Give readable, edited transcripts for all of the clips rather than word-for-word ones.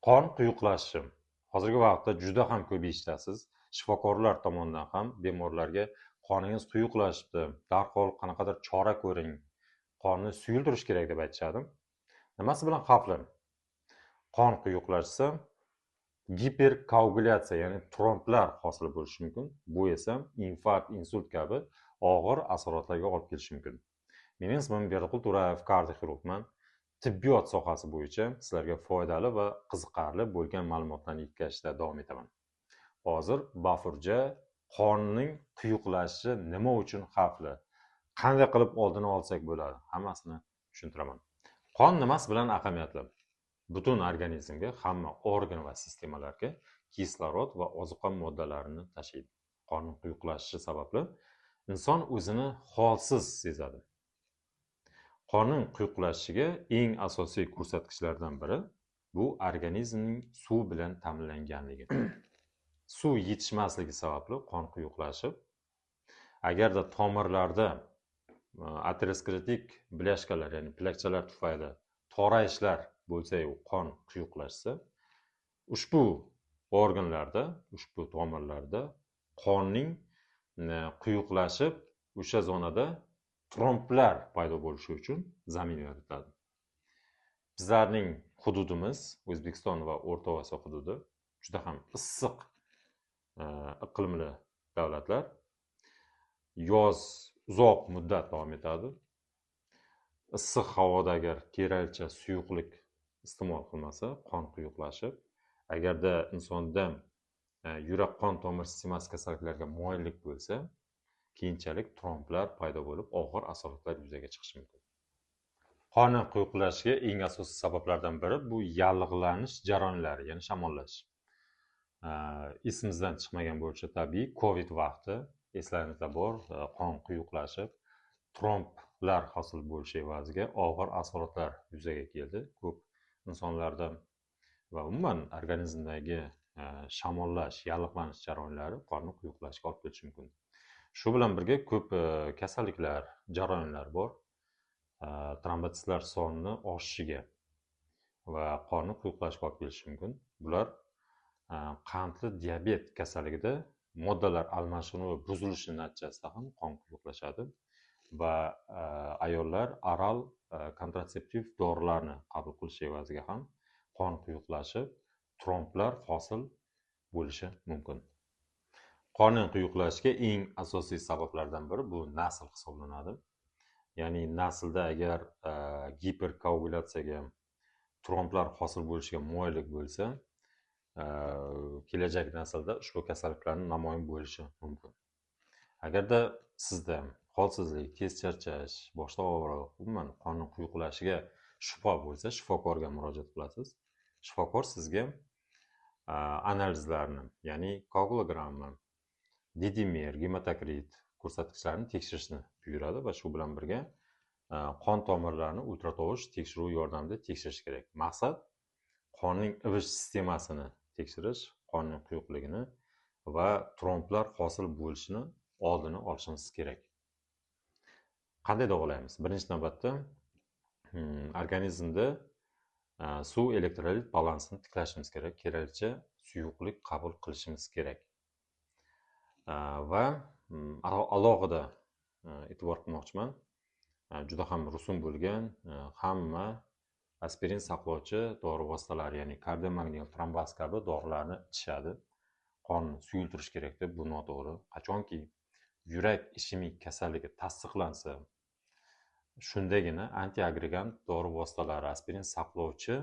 Qon quyuqlashishi. Hozirgi vaqtda juda ham ko'p eshitasiz. Shifokorlar tomonidan ham bemorlarga qoningiz quyuqlashibdi, darhol qanaqadir chora ko'ring, qonni suyultirish kerak deb aytishadi. Nimasi bilan xavfli? Qon quyuqlashsa giperkoagulyatsiya, ya'ni tromblar hosil bo'lishi mumkin. Bu esa infarkt, insult kabi og'ir asoratlarga olib kelishi mumkin. Mening ismim Berdiqul To'rayev, kardioxirurgman. Tibbiyot sohasi bo'yicha sizlarga foydali va qiziqarli bo'lgan ma'lumotlarni yetkazishda davom etaman. Hozir bafurja qonning quyuqlashishi nima uchun xavfli? Qanday qilib oldini olsak bo'ladi? Hammasini tushuntiraman. Qon nimasi bilan ahamiyatli? Butun organizmga, hamma organ va sistemalarga kislorod va ozuqa moddalarini tashiydi. Qonning quyuqlashishi sababli inson o'zini holsiz sezadi. Qonning quyuqlashishiga eng asosiy ko'rsatkichlardan biri bu organizmning suv bilan ta'minlanganligi. Suv yetishmasligi sababli qon quyuqlashib, agarda tomirlarda aterosklerotik blyashkalar, ya'ni plakchalar tufayli torayishlar bo'lsa, qon quyuqlashsa, ushbu organlarda, ushbu tomirlarda qonning quyuqlashib, o'sha zonada tromblar paydo bo'lishi uchun zamin yaratiladi. Bizlarning hududimiz, O'zbekiston va O'rta Osiyo hududi juda ham issiq iqlimli davlatlar. Yoz uzoq muddat davom etadi. Issiq havoda agar keraklicha suyuqlik iste'mol qilmasa, qon quyuqlashib, agarda insonda yurak qon tomir sistemasi kasalliklariga moyillik bo'lsa, keyinchalik tromblar paydo bo'lib, og'ir asoratlar yuzaga chiqishi mumkin. Qonning quyuqlashishiga eng asosiy sabablardan biri bu yallig'lanish jarayonlari, ya'ni shamollash. Esimizdan chiqmagan bo'lishi tabiiy, Covid vaqti eslaringizda bor, qon quyuqlashib, tromblar hosil bo'lishi evaziga og'ir asoratlar yuzaga keldi. Ko'p insonlarda va umuman organizmdagi shamollash, yallig'lanish jarayonlari qonni quyuqlashga olib kelishi mumkin. Shu bilan birga ko'p kasalliklar, jarayonlar bor. Trombotitlar sonining oshishiga va qonni quyuqlashga olib kelishi mumkin. Bular qandli diabet kasalligida moddalar almashinuvi buzilishi natijasida ham qon quyuqlashadi va ayollar oral kontratseptiv dorilarni qabul qilish evaziga ham qon quyuqlashib, tromblar hosil bo'lishi mumkin. Qonning quyuqlashishiga eng asosiy sabablardan biri bu nasl hisoblanadi. Ya'ni naslda agar giperkoagulyatsiyaga, tromblar hosil bo'lishiga moyillik bo'lsa, kelajak naslda ushbu kasalliklarning namoyon bo'lishi mumkin. Agarda sizda holsizlik, tez charchash, boshda og'riq, umuman qonning quyuqlashishiga shubha bo'lsa, shifokorga murojaat qilasiz. Shifokor sizga analizlarni, ya'ni koagulogramma, dedimer, gematokrit ko'rsatkichlarini tekshirishni buyuradi va shu bilan birga qon tomirlarini ultratovush tekshiruvi yordamida tekshirish kerak. Maqsad qonning ivish sistemasini tekshirish, qonning quyuqligini va tromblar hosil bo'lishini oldini olishimiz kerak. Qanday davolaymiz? Birinchi navbatda organizmda suv elektrolit balansini tiklashimiz kerak, keraklicha suyuqlik qabul qilishimiz kerak. Va alohida e'tibor qilmoqchiman, juda ham rusum bo'lgan hamma aspirin saqlovchi dori vositalari, ya'ni kardiomagnil trombaz kabi dorilarni ichishadi. Qonni suyultirish kerak deb, bu noto'g'ri. Qachonki yurak ishemik kasalligi tasdiqlansa, shundagina antiagregant dori vositalari, aspirin saqlovchi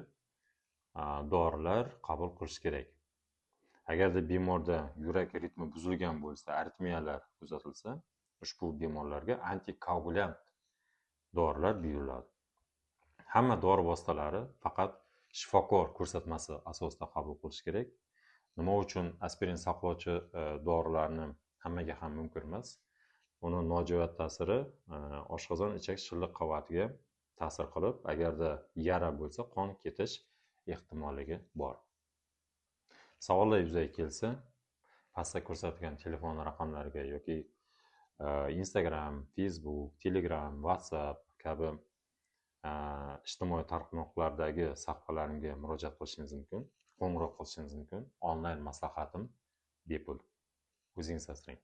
dorilar qabul qilish kerak. Agarda bemorda yurak ritmi buzilgan bo'lsa, aritmiyalar kuzatilsa, ushbu bemorlarga antikoagulyant dorilar buyuriladi. Hamma dori vositalari faqat shifokor ko'rsatmasi asosida qabul qilish kerak. Nima uchun aspirin saqlovchi dorilarni hammaga ham mumkin emas? Uni nojo'ya ta'siri oshqozon ichak shilliq qavatiga ta'sir qilib, agarda yara bo'lsa, qon ketish ehtimolligi bor. Savollar yuzaga kelsa, pastda ko'rsatilgan telefon raqamlariga yoki Instagram, Facebook, Telegram, WhatsApp kabi ijtimoiy tarmoqlardagi sahifalarimga murojaat qilishingiz mumkin. qo'ng'iroq qilishingiz mumkin. Onlayn maslahatim bepul. O'zingiz asrang.